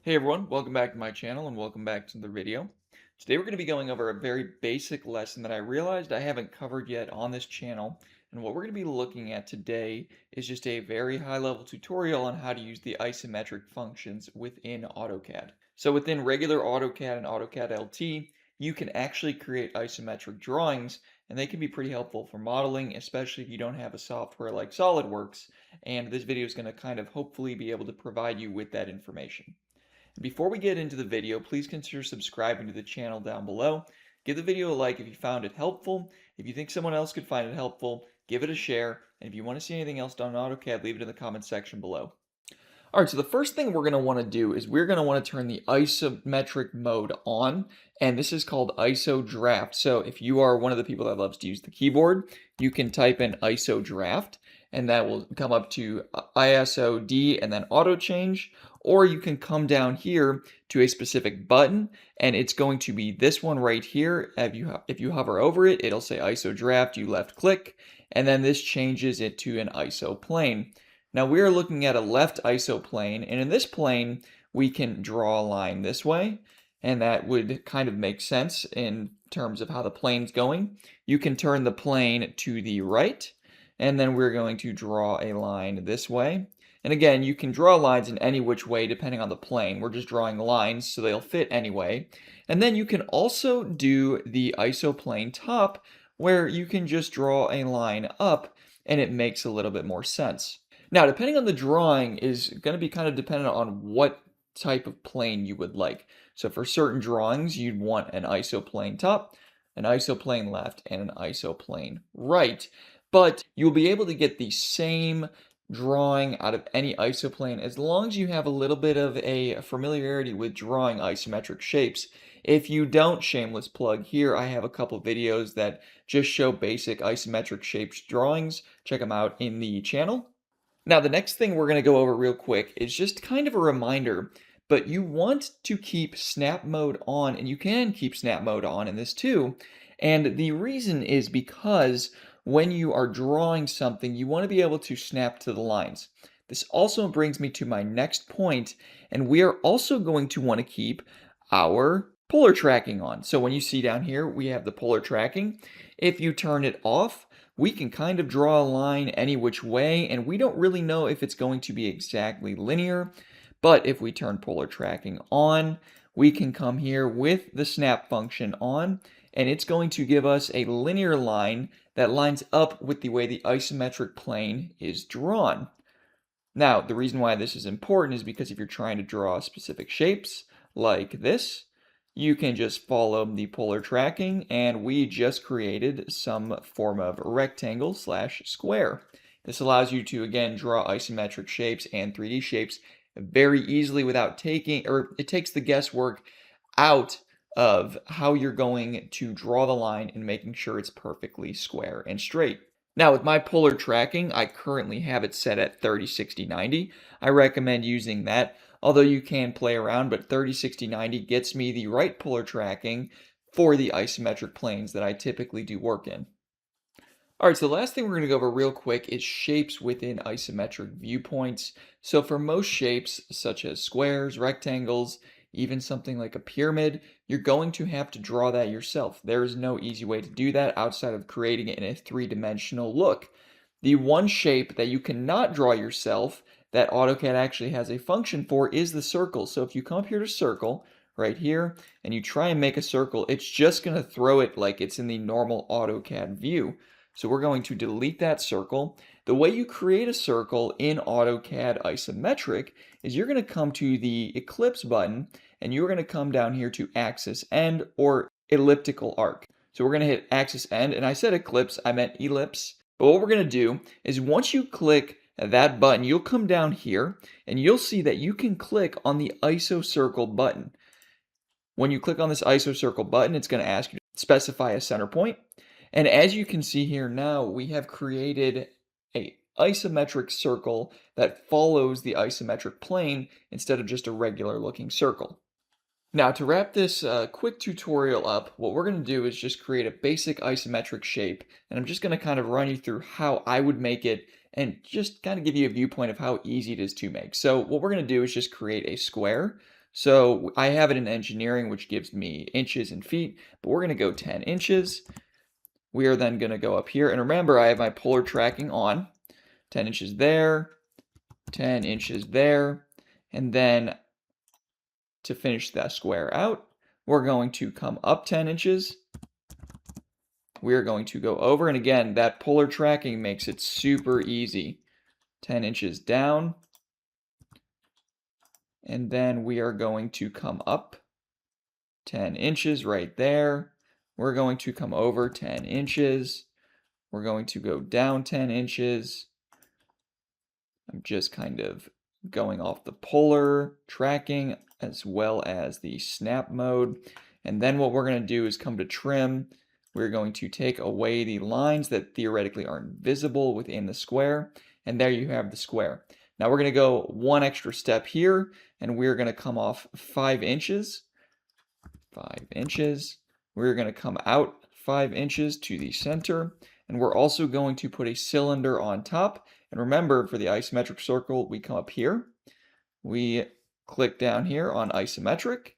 Hey everyone, welcome back to my channel and welcome back to the video. Today we're going to be going over a very basic lesson that I realized I haven't covered yet on this channel. And what we're going to be looking at today is just a very high level tutorial on how to use the isometric functions within AutoCAD. So within regular AutoCAD and AutoCAD LT, you can actually create isometric drawings and they can be pretty helpful for modeling, especially if you don't have a software like SolidWorks. And this video is going to kind of hopefully be able to provide you with that information. Before we get into the video, please consider subscribing to the channel down below. Give the video a like if you found it helpful. If you think someone else could find it helpful, give it a share. And if you want to see anything else done on AutoCAD, leave it in the comments section below. All right, so the first thing we're going to want to do is we're going to want to turn the isometric mode on, and this is called ISODRAFT. So if you are one of the people that loves to use the keyboard, you can type in ISODRAFT, and that will come up to ISOD and then auto change, or you can come down here to a specific button, and it's going to be this one right here. If you hover over it, it'll say ISODRAFT, you left click, and then this changes it to an ISO plane. Now we are looking at a left ISO plane, and in this plane, we can draw a line this way, and that would kind of make sense in terms of how the plane's going. You can turn the plane to the right, and then we're going to draw a line this way. And again, you can draw lines in any which way depending on the plane. We're just drawing lines, so they'll fit anyway. And then you can also do the ISO plane top, where you can just draw a line up, and it makes a little bit more sense. Now, depending on the drawing is going to be kind of dependent on what type of plane you would like. So for certain drawings, you'd want an ISO plane top, an ISO plane left, and an ISO plane right. But you'll be able to get the same drawing out of any ISO plane as long as you have a little bit of a familiarity with drawing isometric shapes. If you don't, shameless plug here, I have a couple videos that just show basic isometric shapes drawings. Check them out in the channel. Now, the next thing we're going to go over real quick is just kind of a reminder, but you want to keep snap mode on, and you can keep snap mode on in this too. And the reason is because when you are drawing something, you want to be able to snap to the lines. This also brings me to my next point, and we are also going to want to keep our polar tracking on. So when you see down here, we have the polar tracking. If you turn it off, we can kind of draw a line any which way, and we don't really know if it's going to be exactly linear. But if we turn polar tracking on, we can come here with the snap function on, and it's going to give us a linear line that lines up with the way the isometric plane is drawn. Now, the reason why this is important is because if you're trying to draw specific shapes like this, you can just follow the polar tracking, and we just created some form of rectangle slash square. This allows you to, again, draw isometric shapes and 3D shapes very easily without it takes the guesswork out of how you're going to draw the line and making sure it's perfectly square and straight. Now, with my polar tracking, I currently have it set at 30, 60, 90. I recommend using that, although you can play around, but 30, 60, 90 gets me the right polar tracking for the isometric planes that I typically do work in. All right, so the last thing we're going to go over real quick is shapes within isometric viewpoints. So for most shapes, such as squares, rectangles, even something like a pyramid, you're going to have to draw that yourself. There is no easy way to do that outside of creating it in a three-dimensional look. The one shape that you cannot draw yourself that AutoCAD actually has a function for is the circle. So if you come up here to circle, right here, and you try and make a circle, it's just going to throw it like it's in the normal AutoCAD view. So we're going to delete that circle. The way you create a circle in AutoCAD isometric is you're going to come to the ellipse button, and you're going to come down here to axis end or elliptical arc. So we're going to hit axis end, and I said ellipse, I meant ellipse. But what we're going to do is once you click that button, you'll come down here, and you'll see that you can click on the ISO circle button. When you click on this ISO circle button, it's going to ask you to specify a center point. And as you can see here now, we have created an isometric circle that follows the isometric plane instead of just a regular looking circle. Now, to wrap this quick tutorial up, what we're going to do is just create a basic isometric shape, and I'm just going to kind of run you through how I would make it and just kind of give you a viewpoint of how easy it is to make. So what we're going to do is just create a square. So I have it in engineering, which gives me inches and feet, but we're going to go 10 inches. We are then going to go up here. And remember, I have my polar tracking on. 10 inches there, 10 inches there. And then to finish that square out, we're going to come up 10 inches. We're going to go over. And again, that polar tracking makes it super easy. 10 inches down. And then we are going to come up 10 inches right there. We're going to come over 10 inches. We're going to go down 10 inches. I'm just kind of going off the polar tracking as well as the snap mode. And then what we're going to do is come to trim. We're going to take away the lines that theoretically aren't visible within the square. And there you have the square. Now we're going to go one extra step here, and we're going to come off 5 inches. 5 inches. We're going to come out 5 inches to the center. And we're also going to put a cylinder on top. And remember, for the isometric circle, we come up here. We click down here on isometric.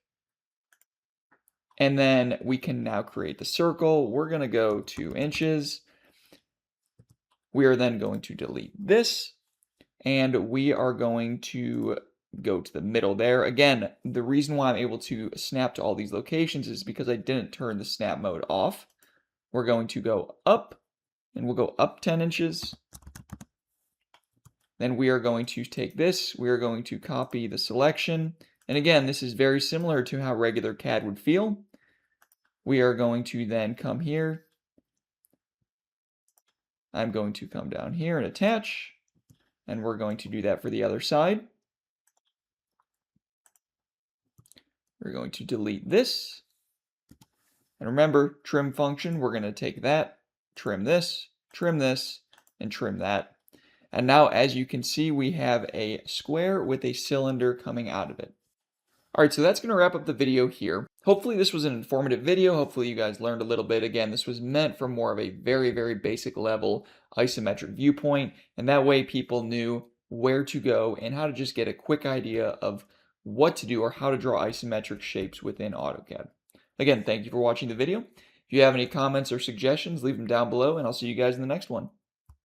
And then we can now create the circle. We're going to go 2 inches. We are then going to delete this. And we are going to go to the middle there. Again, the reason why I'm able to snap to all these locations is because I didn't turn the snap mode off. We're going to go up, and we'll go up 10 inches. Then we are going to take this, we are going to copy the selection. And again, this is very similar to how regular CAD would feel. We are going to then come here. I'm going to come down here and attach. And we're going to do that for the other side. We're going to delete this. And remember, trim function, we're going to take that, trim this, and trim that. And now, as you can see, we have a square with a cylinder coming out of it. All right, so that's going to wrap up the video here. Hopefully this was an informative video. Hopefully you guys learned a little bit. Again, this was meant for more of a very, very basic level isometric viewpoint. And that way people knew where to go and how to just get a quick idea of what to do or how to draw isometric shapes within AutoCAD. Again, thank you for watching the video. If you have any comments or suggestions, leave them down below, and I'll see you guys in the next one.